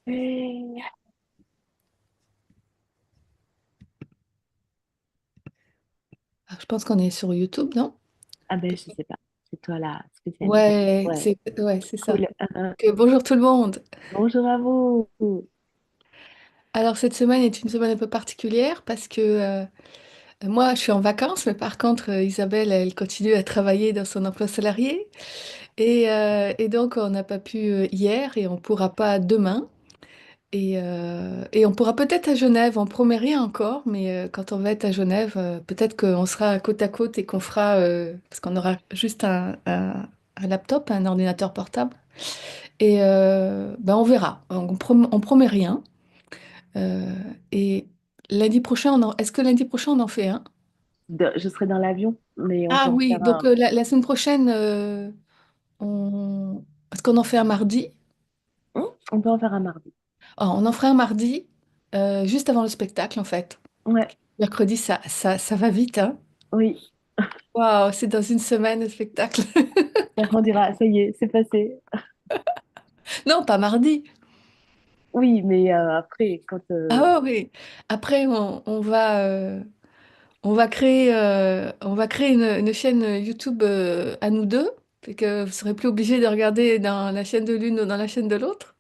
Et- Ah, je pense qu'on est sur YouTube, non? Ah ben, je sais pas. C'est toi la spécialiste. Ouais, Ouais, c'est ça. cool. Bonjour tout le monde. Bonjour à vous. Alors cette semaine est une semaine un peu particulière parce que moi je suis en vacances, mais par contre Isabelle elle continue à travailler dans son emploi salarié et donc on n'a pas pu hier et on pourra pas demain et on pourra peut-être à Genève. On promet rien encore, mais quand on va être à Genève, peut-être qu'on sera côte à côte et qu'on fera parce qu'on aura juste un laptop, un ordinateur portable. Et ben on verra. On promet rien. Euh, et lundi prochain, est-ce que lundi prochain on en fait un? Je serai dans l'avion, mais on peut Ah en oui, faire donc un. la semaine prochaine, est-ce qu'on en fait un mardi? On peut en faire un mardi. Ah, on en fera un mardi, juste avant le spectacle en fait. Ouais, Mercredi, ça va vite, hein? oui. Waouh, c'est dans une semaine le spectacle. Et après, on dira, ça y est, c'est passé. Non, pas mardi. Oui, mais après, quand. Ah oui. Après, on va créer une chaîne YouTube à nous deux, fait que vous serez plus obligés de regarder dans la chaîne de l'une ou dans la chaîne de l'autre.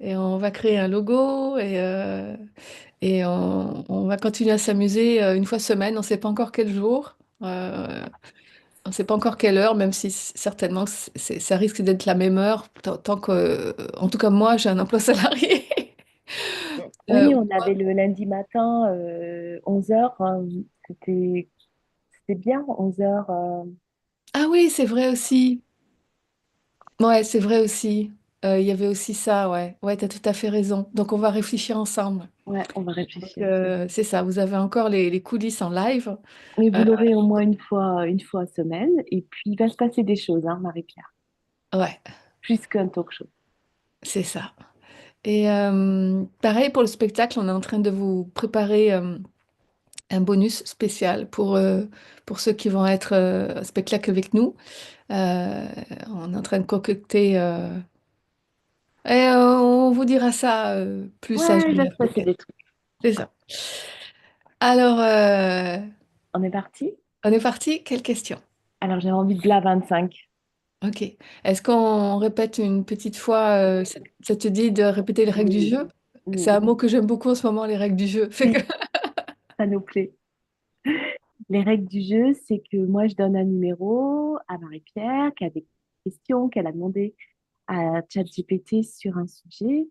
Et on va créer un logo et on va continuer à s'amuser une fois semaine. On ne sait pas encore quel jour, on ne sait pas encore quelle heure, même si certainement ça risque d'être la même heure, tant que, en tout cas moi, j'ai un emploi salarié. Oui, on avait le lundi matin, 11h. C'était bien, 11h. Ah oui, c'est vrai aussi. Ouais, c'est vrai aussi. Il y avait aussi ça, ouais. Ouais, t'as tout à fait raison. Donc on va réfléchir ensemble. Ouais, on va Donc réfléchir. c'est ça, vous avez encore les coulisses en live. Mais vous Euh, l'aurez au moins une fois semaine. Et puis, il va se passer des choses, hein, Marie-Pierre. ouais, Plus qu'un talk show. c'est ça. Et pareil pour le spectacle, on est en train de vous préparer un bonus spécial pour ceux qui vont être au spectacle avec nous. Euh, on est en train de concocter. Et on vous dira ça plus à Ouais, il va Genève, se passer peut-être. des trucs. C'est ça. Alors, On est parti? on est parti? Quelle question? Alors, j'ai envie de la 25. Ok. Est-ce qu'on répète une petite fois, ça te dit de répéter les règles du Oui, jeu? C'est oui, un mot que j'aime beaucoup en ce moment, les règles du jeu. Fait que... oui, ça nous plaît. Les règles du jeu, c'est que moi, je donne un numéro à Marie-Pierre qui a des questions qu'elle a demandé à ChatGPT sur un sujet.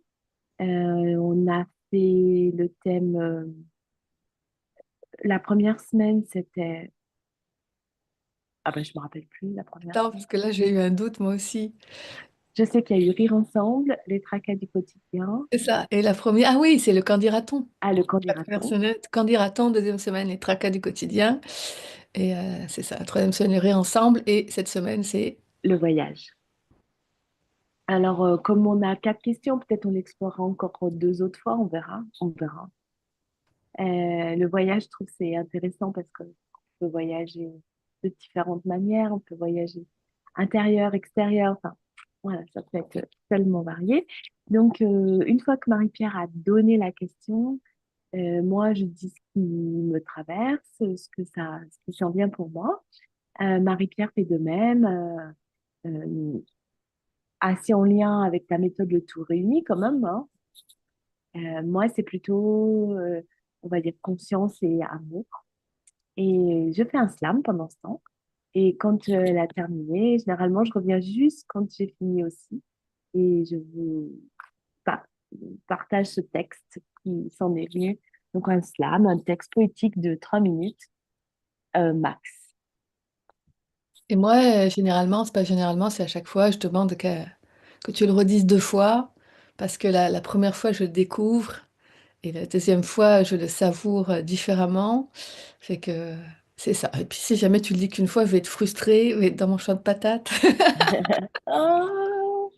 On a fait le thème. La première semaine, c'était. Ah ben, je me rappelle plus la première Attends, semaine. parce que là, j'ai eu un doute, moi aussi. Je sais qu'il y a eu Rire ensemble, les tracas du quotidien. C'est ça. Et la première, ah oui, c'est le candidaton. Ah, le La première candidaton, semaine, candidaton, deuxième semaine, les tracas du quotidien. Et c'est ça, la troisième semaine, les rires ensemble. Et cette semaine, c'est... le voyage. Alors, comme on a quatre questions, peut-être on explorera encore deux autres fois, on verra, on verra. Le voyage, je trouve, c'est intéressant parce qu'on peut voyager de différentes manières, on peut voyager intérieur, extérieur, enfin, voilà, ça peut être tellement varié. Donc, une fois que Marie-Pierre a donné la question, moi, je dis ce qui me traverse, ce qui s'en vient pour moi. Marie-Pierre fait de même. Assez en lien avec ta méthode le tout réuni quand même, hein. Moi, c'est plutôt, on va dire, conscience et amour. Et je fais un slam pendant ce temps. Et quand elle a terminé, généralement, je reviens juste quand j'ai fini aussi. Et je vous par- partage ce texte qui s'en est venu. Donc, un slam, un texte poétique de 3 minutes max. Et moi, généralement, c'est pas généralement, c'est à chaque fois, je demande que tu le redises deux fois, parce que la première fois, je le découvre, et la deuxième fois, je le savoure différemment. Fait que c'est ça. Et puis si jamais tu le dis qu'une fois, je vais être frustrée, je vais être dans mon champ de patates. Oh,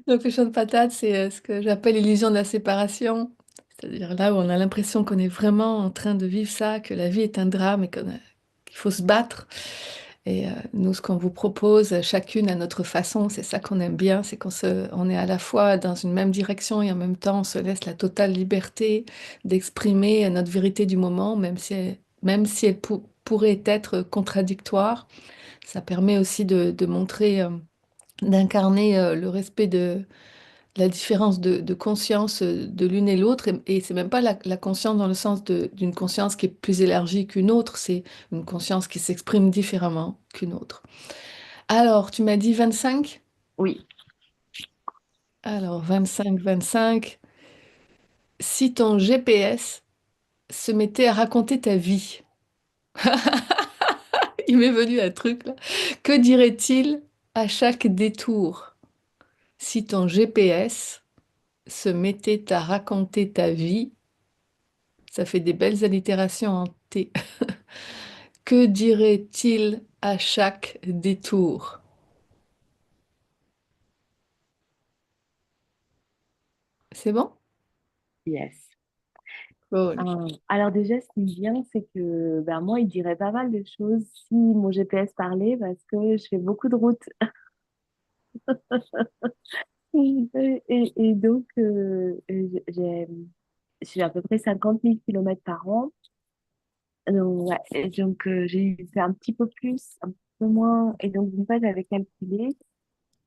Donc le champ de patates, c'est ce que j'appelle l'illusion de la séparation. C'est-à-dire là où on a l'impression qu'on est vraiment en train de vivre ça, que la vie est un drame et qu'il faut se battre. Et nous, ce qu'on vous propose, chacune à notre façon, c'est ça qu'on aime bien, c'est on est à la fois dans une même direction et en même temps on se laisse la totale liberté d'exprimer notre vérité du moment, même si elle pourrait être contradictoire. Ça permet aussi de montrer, d'incarner le respect de la différence de conscience de l'une et l'autre. Et c'est même pas la conscience dans le sens d'une conscience qui est plus élargie qu'une autre, c'est une conscience qui s'exprime différemment qu'une autre. Alors, tu m'as dit 25. Oui, Alors, 25. Si ton GPS se mettait à raconter ta vie, il m'est venu un truc là, que dirait-il à chaque détour? Si ton GPS se mettait à raconter ta vie, ça fait des belles allitérations en T. Que dirait-il à chaque détour? C'est bon? yes. Cool. Alors déjà, ce qui me vient, c'est que ben, moi, il dirait pas mal de choses si mon GPS parlait parce que je fais beaucoup de routes. Et donc, je suis à peu près 50 000 kilomètres par an. Donc, ouais, et donc j'ai fait un petit peu plus, un petit peu moins. Et donc, une fois, j'avais calculé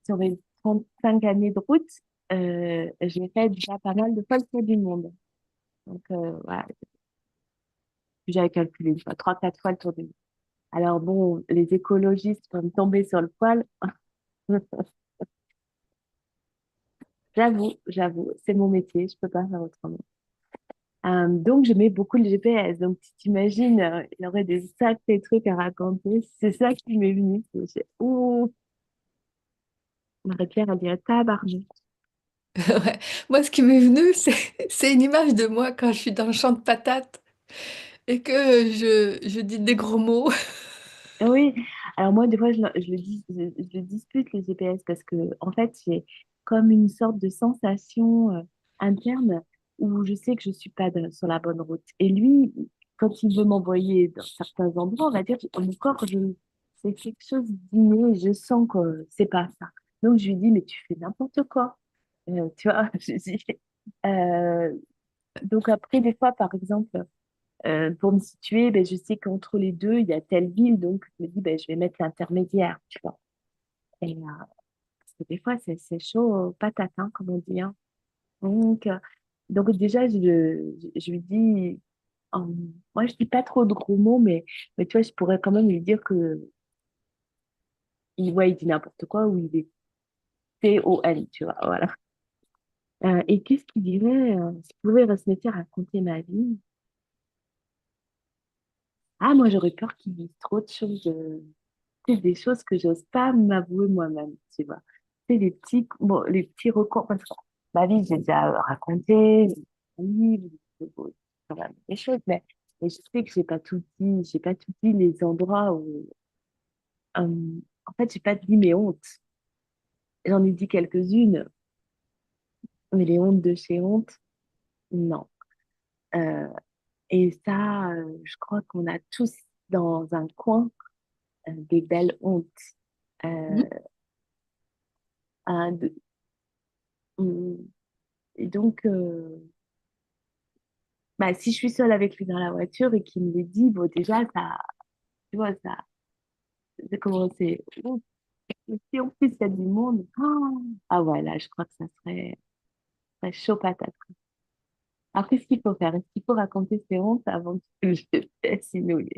sur mes 35 années de route, j'ai fait déjà pas mal de fois le tour du monde. Donc, voilà, j'avais calculé une fois, 3, 4 fois le tour du monde. Alors bon, les écologistes vont me tomber sur le poil. J'avoue, c'est mon métier, je peux pas faire autrement. Donc, je mets beaucoup le GPS. Donc, tu t'imagines, il aurait des sacrés trucs à raconter. C'est ça qui m'est venu. Ouh, Marie-Pierre, elle dirait tabarnak. Ouais. Moi, ce qui m'est venu, c'est une image de moi quand je suis dans le champ de patates et que je dis des gros mots. Oui, alors moi, des fois, je le dispute, le GPS, parce que, en fait, j'ai comme une sorte de sensation interne où je sais que je suis pas sur la bonne route. Et lui, quand il veut m'envoyer dans certains endroits, on va dire, mon corps, c'est quelque chose d'inné, je sens que c'est pas ça. Donc, je lui dis, mais tu fais n'importe quoi. Tu vois, je dis. Euh, donc, après, des fois, par exemple, pour me situer, ben, je sais qu'entre les deux, il y a telle ville, donc je me dis, ben, je vais mettre l'intermédiaire, tu vois. Et, parce que des fois, c'est chaud, patate, hein, comme on dit. Hein. Donc, donc déjà, je lui dis, euh, moi, je dis pas trop de gros mots, mais tu vois, je pourrais quand même lui dire que ouais, il dit n'importe quoi ou il est T-O-N, tu vois, voilà. Et qu'est-ce qu'il dirait s'il pouvait se mettre à raconter ma vie? Ah, moi, j'aurais peur qu'il dise trop de choses. C'est des choses que j'ose pas m'avouer moi-même, tu vois. C'est les petits recoins, parce que ma vie, j'ai déjà raconté, j'ai livre, quand même des choses, mais je sais que j'ai pas tout dit les endroits où, en fait, j'ai pas dit mes hontes. J'en ai dit quelques-unes, mais les hontes de chez honte, non. Euh, et ça, je crois qu'on a tous dans un coin des belles hontes. Euh, un de- et donc, bah, si je suis seule avec lui dans la voiture et qu'il me le dit, bon, déjà, ça, tu vois, ça, c'est comment c'est. Ouf. Et si en plus il y a du monde, ah voilà, je crois que serait chaud patate. Après, ce qu'il faut faire, est-ce qu'il faut raconter ses hontes avant que le GPS, il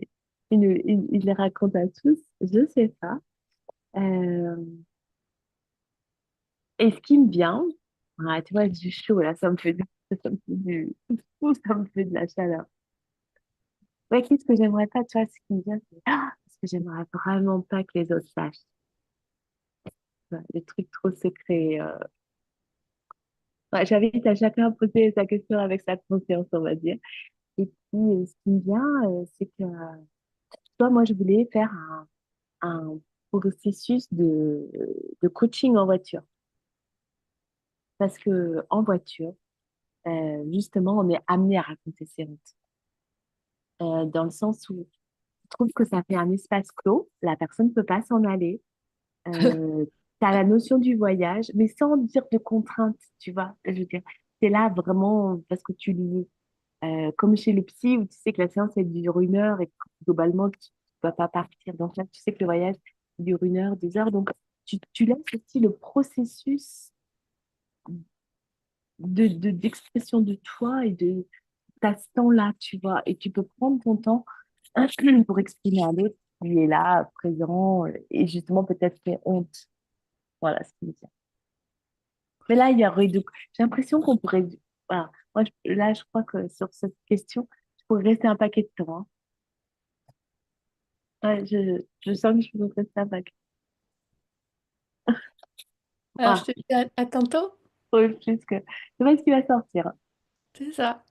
les raconte à tous? Je ne sais pas. Euh, et ce qui me vient, tu vois, du chaud, là, ça me fait ça me fait de la chaleur. Ouais, qu'est-ce que j'aimerais pas, tu vois, ce qui me vient, c'est ce que j'aimerais vraiment pas que les autres sachent. Ouais, des trucs trop secrets. Ouais, j'invite à chacun à poser sa question avec sa conscience, on va dire. Et puis, ce qui me vient, c'est que, toi, moi, je voulais faire un processus de coaching en voiture. Parce que en voiture, justement, on est amené à raconter ses routes. Dans le sens où je trouve que ça fait un espace clos. La personne ne peut pas s'en aller. Tu as la notion du voyage, mais sans dire de contrainte, tu vois. Je veux dire, c'est là vraiment parce que tu lis, comme chez le psy, où tu sais que la séance, elle dure 1 heure et que globalement, tu ne vas pas partir. Donc là, tu sais que le voyage dure 1 heure, 2 heures. Donc, tu laisses aussi le processus d'expression de toi et de t'as ce temps-là, tu vois. Et tu peux prendre ton temps pour exprimer à l'autre qui est là, présent, et justement peut-être fait honte. Voilà ce qui me vient. Mais là, il y aurait j'ai l'impression qu'on pourrait. Voilà. Moi, là, je crois que sur cette question, je pourrais rester un paquet de temps. Hein. Ouais, je sens que je peux rester un paquet. Alors, je Ah, te dis à tantôt. oui, plus que. Je sais pas ce qui va sortir. C'est ça.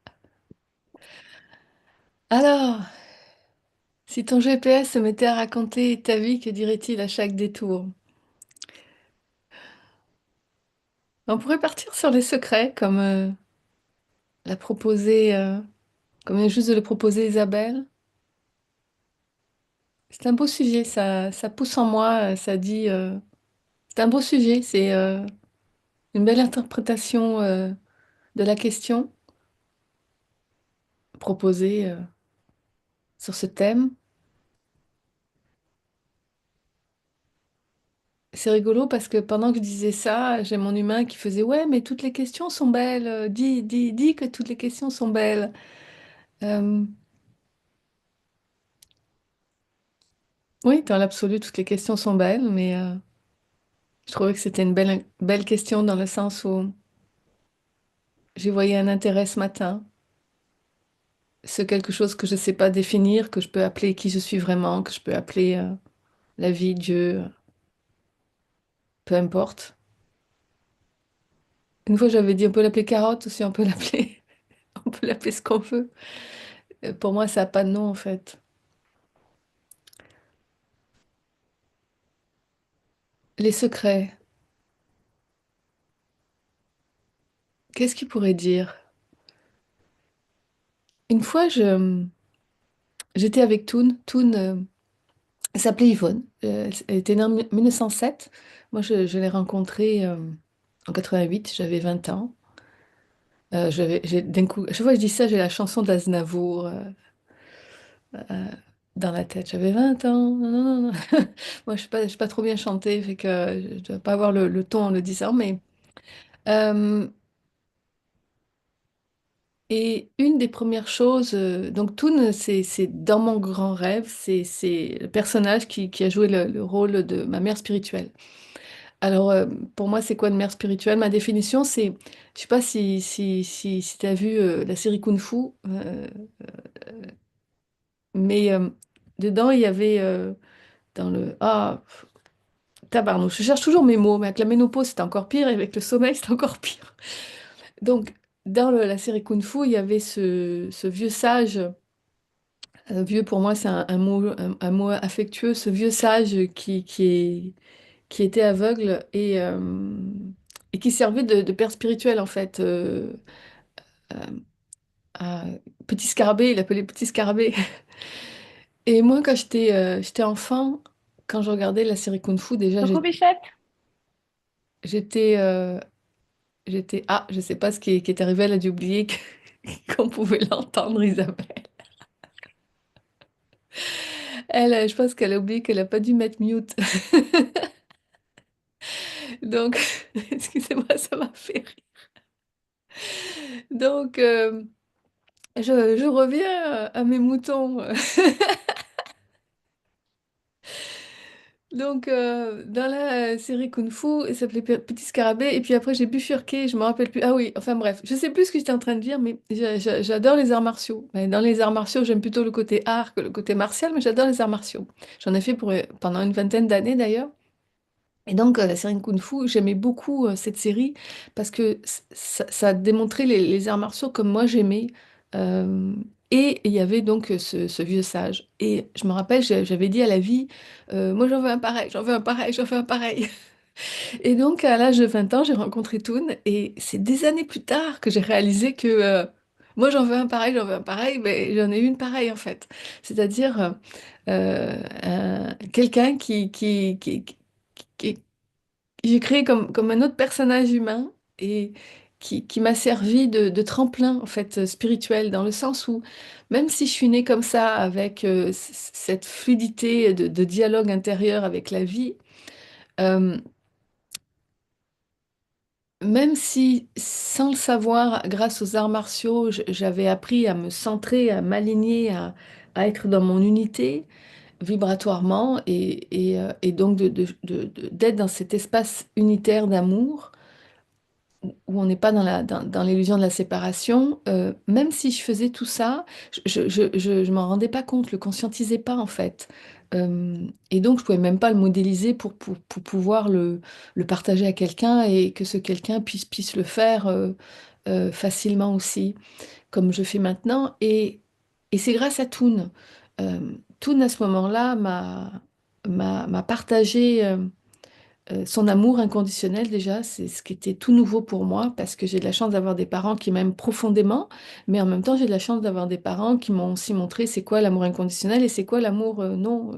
Alors, si ton GPS se mettait à raconter ta vie, que dirait-il à chaque détour? On pourrait partir sur les secrets, comme l'a proposé, comme vient juste de le proposer Isabelle. C'est un beau sujet, ça pousse en moi, ça dit. C'est un beau sujet, c'est une belle interprétation de la question proposée sur ce thème. C'est rigolo parce que pendant que je disais ça, j'ai mon humain qui faisait ouais, mais toutes les questions sont belles. Dis que toutes les questions sont belles. Euh, oui, dans l'absolu, toutes les questions sont belles, mais je trouvais que c'était une belle question dans le sens où j'y voyais un intérêt ce matin. C'est quelque chose que je ne sais pas définir, que je peux appeler qui je suis vraiment, que je peux appeler la vie, Dieu, peu importe. Une fois, j'avais dit on peut l'appeler carotte aussi, on peut l'appeler, on peut l'appeler ce qu'on veut. Pour moi, ça n'a pas de nom en fait. Les secrets. Qu'est-ce qu'il pourrait dire? Une fois, j'étais avec Toon. Toon, elle s'appelait Yvonne. Elle était née en 1907. Moi, je l'ai rencontrée en 88. J'avais 20 ans. D'un coup, à chaque fois que je dis ça, j'ai la chanson d'Aznavour dans la tête. J'avais 20 ans. Non, non, non, non. Moi, je suis pas trop bien chanter, fait que je ne dois pas avoir le ton en le disant, mais euh, et une des premières choses, donc Toon, c'est dans mon grand rêve, c'est le personnage qui a joué le rôle de ma mère spirituelle. Alors, pour moi, c'est quoi une mère spirituelle? Ma définition, c'est, je sais pas si tu as vu la série Kung Fu, mais dedans, il y avait dans le... Ah, tabarnouche, je cherche toujours mes mots, mais avec la ménopause, c'est encore pire, et avec le sommeil, c'est encore pire. Donc, dans la série Kung Fu, il y avait ce vieux sage. Vieux, pour moi, c'est un mot affectueux. Ce vieux sage qui était aveugle et qui servait de père spirituel, en fait. Euh, à Petit Scarabée, il appelait Petit Scarabée. Et moi, quand j'étais enfant, quand je regardais la série Kung Fu, déjà, Coco Bichette, j'étais... Ah, je sais pas ce qui est arrivé, elle a dû oublier qu'on pouvait l'entendre, Isabelle. Elle, je pense qu'elle a oublié qu'elle a pas dû mettre mute. Donc, excusez-moi, ça m'a fait rire. Donc, je reviens à mes moutons. Donc, dans la série Kung Fu, il s'appelait Petit Scarabée. Et puis après, j'ai bifurqué, je me rappelle plus. Ah oui, enfin bref, je sais plus ce que j'étais en train de dire, mais j'adore les arts martiaux. Mais dans les arts martiaux, j'aime plutôt le côté art que le côté martial, mais j'adore les arts martiaux. J'en ai fait pendant une vingtaine d'années d'ailleurs. Et donc, la série Kung Fu, j'aimais beaucoup cette série parce que ça démontrait les arts martiaux comme moi j'aimais. Euh, et il y avait donc ce vieux sage. Et je me rappelle, j'avais dit à la vie, moi j'en veux un pareil, j'en veux un pareil, j'en veux un pareil. Et donc, à l'âge de 20 ans, j'ai rencontré Toon. Et c'est des années plus tard que j'ai réalisé que Moi, j'en veux un pareil, mais j'en ai une pareille en fait. C'est-à-dire quelqu'un qui- j'ai créé comme un autre personnage humain et qui m'a servi de tremplin en fait spirituel, dans le sens où même si je suis née comme ça avec cette fluidité de dialogue intérieur avec la vie, euh, même si sans le savoir, grâce aux arts martiaux, j'avais appris à me centrer, à m'aligner, à être dans mon unité vibratoirement et donc d'être dans cet espace unitaire d'amour où on n'est pas dans l'illusion de la séparation, même si je faisais tout ça, je m'en rendais pas compte, je le conscientisais pas en fait. Et donc je pouvais même pas le modéliser pour pouvoir le partager à quelqu'un et que ce quelqu'un puisse le faire facilement aussi, comme je fais maintenant. Et c'est grâce à Toon. Toon à ce moment-là m'a partagé. Son amour inconditionnel, déjà, c'est ce qui était tout nouveau pour moi parce que j'ai de la chance d'avoir des parents qui m'aiment profondément, mais en même temps, j'ai de la chance d'avoir des parents qui m'ont aussi montré c'est quoi l'amour inconditionnel et c'est quoi l'amour non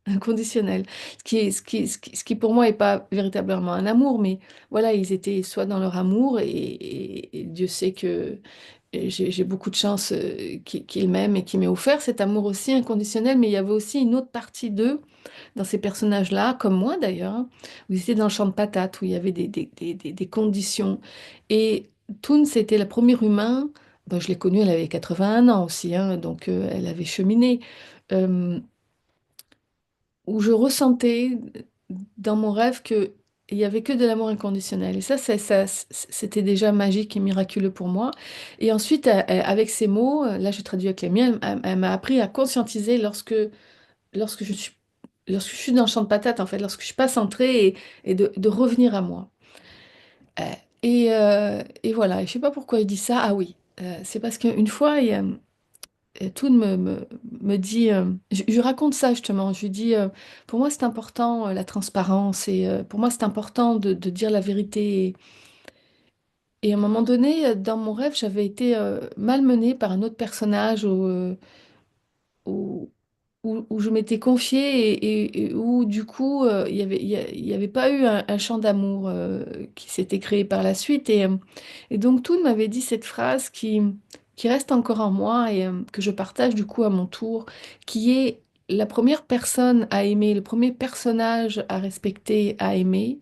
inconditionnel. Ce qui pour moi n'est pas véritablement un amour, mais voilà, ils étaient soit dans leur amour et Dieu sait que j'ai beaucoup de chance qu'ils m'aiment et qu'ils m'aient offert cet amour aussi inconditionnel, mais il y avait aussi une autre partie d'eux dans ces personnages-là, comme moi d'ailleurs, hein, où ils étaient dans le champ de patates, où il y avait des conditions. Et Toon, c'était la première humain, ben, je l'ai connue, elle avait 81 ans aussi, hein, donc elle avait cheminé, euh, où je ressentais dans mon rêve que il y avait que de l'amour inconditionnel. Et c'était déjà magique et miraculeux pour moi. Et ensuite, avec ces mots, là je traduis avec les miens, elle m'a appris à conscientiser lorsque lorsque je suis dans le champ de patates, en fait, lorsque je suis pas centrée et de revenir à moi. Euh, et voilà, je sais pas pourquoi il dit ça. Ah oui, c'est parce qu'une fois, Toon me dit, je lui raconte ça justement, je lui dis, pour moi c'est important la transparence et pour moi c'est important de dire la vérité. Et à un moment donné, dans mon rêve, j'avais été malmenée par un autre personnage où, où je m'étais confiée et où du coup il y avait pas eu un chant d'amour qui s'était créé par la suite et donc tout m'avait dit cette phrase qui reste encore en moi et que je partage du coup à mon tour, qui est la première personne à aimer, le premier personnage à respecter, à aimer.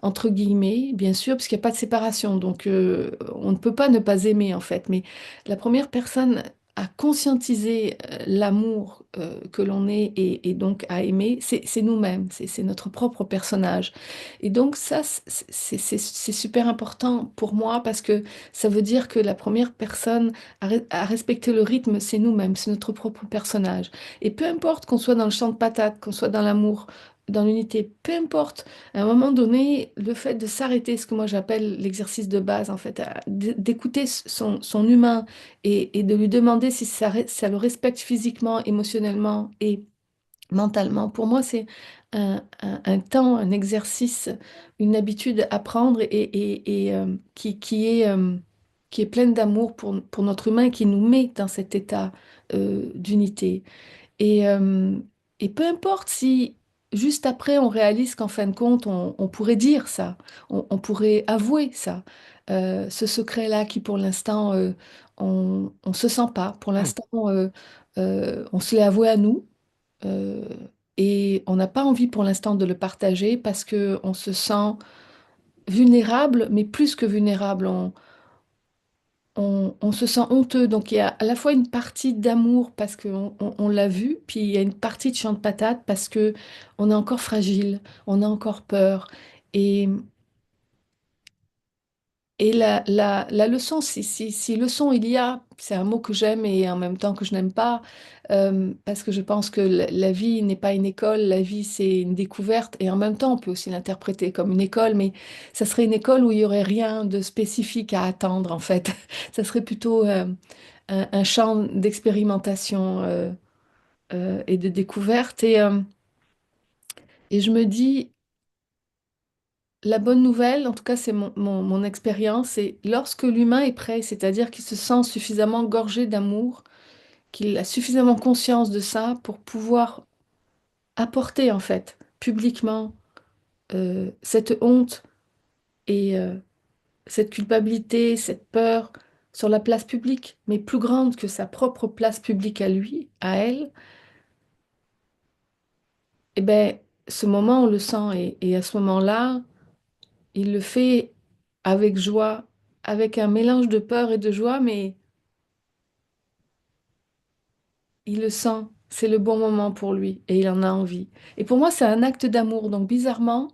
Entre guillemets, bien sûr, parce qu'il n'y a pas de séparation, donc on ne peut pas ne pas aimer en fait. Mais la première personne à conscientiser l'amour que l'on est et donc à aimer, c'est nous-mêmes, c'est notre propre personnage. Et donc ça, c'est super important pour moi parce que ça veut dire que la première personne à respecter le rythme, c'est nous-mêmes, c'est notre propre personnage. Et peu importe qu'on soit dans le champ de patates, qu'on soit dans l'amour, dans l'unité, peu importe, à un moment donné, le fait de s'arrêter, ce que moi j'appelle l'exercice de base, en fait, d'écouter son humain et de lui demander si ça le respecte physiquement, émotionnellement et mentalement. Pour moi, c'est un temps, un exercice, une habitude à prendre et qui est pleine d'amour pour notre humain et qui nous met dans cet état d'unité. Et, euh, et peu importe si juste après on réalise qu'en fin de compte on pourrait dire ça, on pourrait avouer ça, ce secret-là qui pour l'instant on se sent pas, pour l'instant on se l'est avoué à nous euh, et on n'a pas envie pour l'instant de le partager parce que on se sent vulnérable, mais plus que vulnérable, on se sent honteux. Donc il y a à la fois une partie d'amour parce qu'on on l'a vu, puis il y a une partie de champ de patates parce que on est encore fragile, on a encore peur. Et, et la leçon, si leçon il y a, c'est un mot que j'aime et en même temps que je n'aime pas, parce que je pense que la vie n'est pas une école, la vie c'est une découverte et en même temps on peut aussi l'interpréter comme une école, mais ça serait une école où il y aurait rien de spécifique à attendre en fait. Ça serait plutôt un champ d'expérimentation et de découverte. Et je me dis, la bonne nouvelle, en tout cas c'est mon expérience, c'est lorsque l'humain est prêt, c'est-à-dire qu'il se sent suffisamment gorgé d'amour, qu'il a suffisamment conscience de ça pour pouvoir apporter en fait publiquement cette honte et cette culpabilité, cette peur sur la place publique, mais plus grande que sa propre place publique à lui, à elle, eh ben, ce moment, on le sent. Et à ce moment-là, il le fait avec joie, avec un mélange de peur et de joie, mais il le sent. C'est le bon moment pour lui et il en a envie. Et pour moi, c'est un acte d'amour. Donc, bizarrement,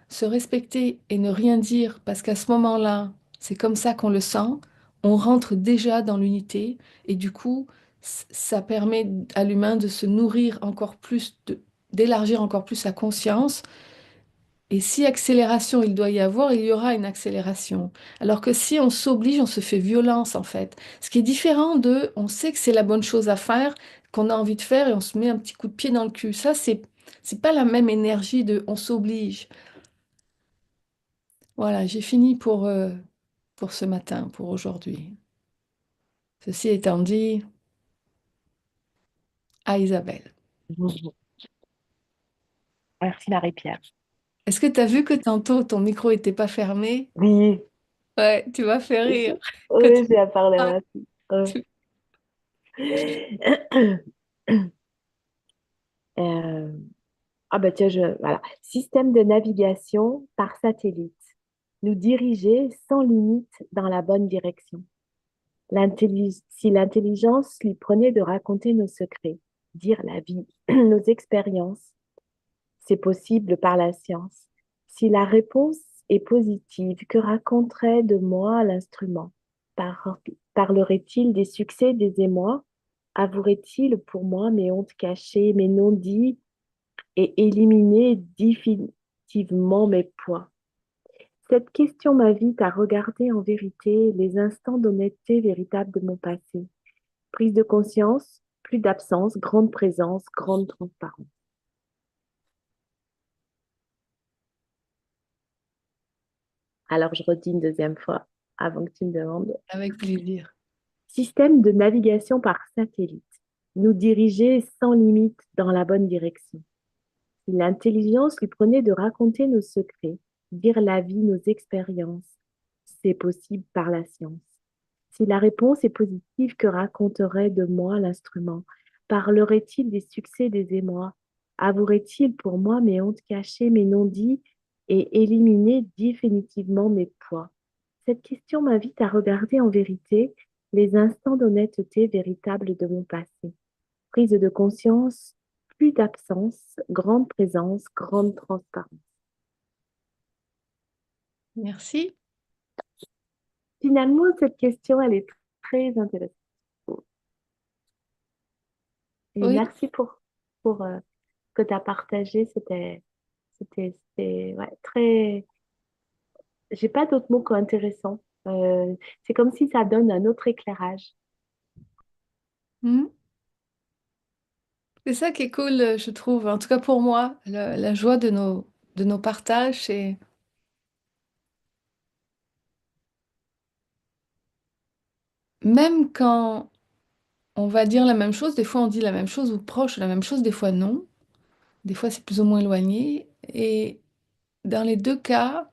se respecter et ne rien dire, parce qu'à ce moment-là, c'est comme ça qu'on le sent, on rentre déjà dans l'unité et du coup, ça permet à l'humain de se nourrir encore plus, d'élargir encore plus sa conscience. Et si accélération il doit y avoir, il y aura une accélération. Alors que si on s'oblige, on se fait violence en fait. Ce qui est différent de, on sait que c'est la bonne chose à faire, qu'on a envie de faire et on se met un petit coup de pied dans le cul. Ça, c'est pas la même énergie de on s'oblige. Voilà, j'ai fini pour ce matin, pour aujourd'hui. Ceci étant dit, à Isabelle. Merci Marie-Pierre. Est-ce que tu as vu que tantôt ton micro était pas fermé? Oui, Ouais, tu m'as fait rire. Quand oui, j'ai parlé rapide. tu- Euh, ah bah tiens, voilà. Système de navigation par satellite. Nous diriger sans limite dans la bonne direction. Si l'intelligence lui prenait de raconter nos secrets, dire la vie, nos expériences, c'est possible par la science. Si la réponse est positive, que raconterait de moi l'instrument? Parlerait-il des succès, des émois? Avouerait-il pour moi mes hontes cachées, mes non-dits et éliminer définitivement mes poids? Cette question m'invite à regarder en vérité les instants d'honnêteté véritable de mon passé. Prise de conscience, plus d'absence, grande présence, grande transparence. Alors, je redis une deuxième fois avant que tu me demandes. Avec plaisir. Système de navigation par satellite. Nous diriger sans limite dans la bonne direction. Si l'intelligence lui prenait de raconter nos secrets, dire la vie, nos expériences, c'est possible par la science. Si la réponse est positive, que raconterait de moi l'instrument? Parlerait-il des succès, des émois? Avouerait-il pour moi mes hontes cachées, mes non-dits et éliminer définitivement mes poids? Cette question m'invite à regarder en vérité les instants d'honnêteté véritable de mon passé. Prise de conscience, plus d'absence, grande présence, grande transparence. Merci. Finalement, cette question, elle est très intéressante. Et Oui. merci pour ce que tu as partagé. Ouais, très. J'ai pas d'autres mots qu'intéressant. C'est comme si ça donne un autre éclairage. Hmm. C'est ça qui est cool, je trouve. En tout cas pour moi, la joie de nos partages, c'est même quand on va dire la même chose, des fois on dit la même chose ou proche de la même chose, des fois non. Des fois c'est plus ou moins éloigné. Et dans les deux cas,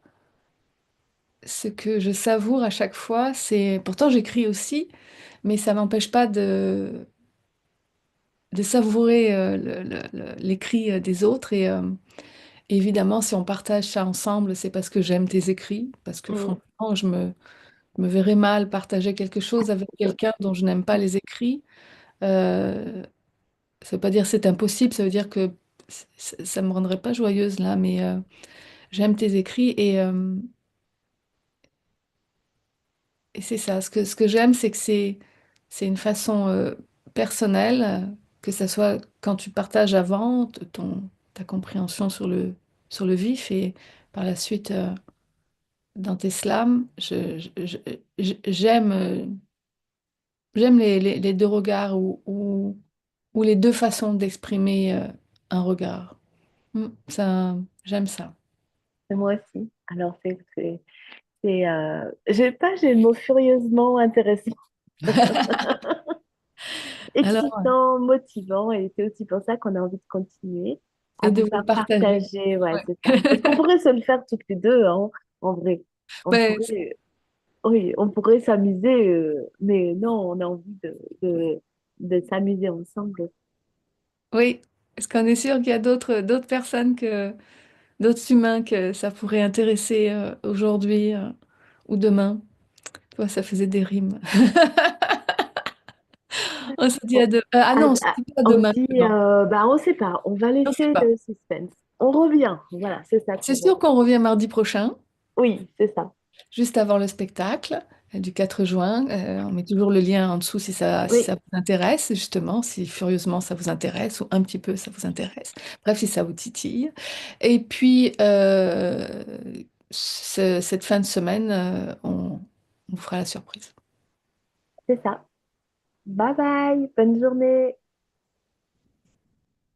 ce que je savoure à chaque fois, c'est... Pourtant j'écris aussi, mais ça m'empêche pas de savourer l'écrit des autres. Et évidemment, si on partage ça ensemble, c'est parce que j'aime tes écrits, parce que Mm, franchement, je me verrais mal partager quelque chose avec quelqu'un dont je n'aime pas les écrits. Euh, Ça veut pas dire c'est impossible, ça veut dire que ça me rendrait pas joyeuse là, mais j'aime tes écrits et c'est ça. Ce que j'aime, c'est que c'est une façon personnelle, que ça soit quand tu partages avant ta compréhension sur le vif et par la suite dans tes slams, j'aime j'aime les deux regards ou les deux façons d'exprimer un regard. Ça, j'aime ça. moi aussi. Alors, j'ai le mot furieusement intéressant, Alors, excitant, motivant, et c'est aussi pour ça qu'on a envie de continuer à et de vous vous le faire partager. partager, ouais, Ouais. c'est ça. Parce qu'on pourrait se le faire toutes les deux, hein, en vrai. On Ben, pourrait, oui, on pourrait s'amuser, mais non, on a envie de s'amuser ensemble. oui, est-ce qu'on est sûr qu'il y a d'autres personnes d'autres humains que ça pourrait intéresser aujourd'hui ou demain? Tu vois, ça faisait des rimes. On se dit On, à demain. Ah non, on se dit pas à on se demain. dit, Non, bah, on sait pas, on va on sait laisser pas. le suspense. On revient, voilà, c'est ça C'est qu'on va sûr dire. qu'on revient mardi prochain, Oui, c'est ça. juste avant le spectacle du 4 juin. On met toujours le lien en dessous si Oui, ça vous intéresse, justement, si furieusement ça vous intéresse ou un petit peu ça vous intéresse. Bref, si ça vous titille. Et puis, cette fin de semaine, on vous fera la surprise. c'est ça. Bye bye, bonne journée.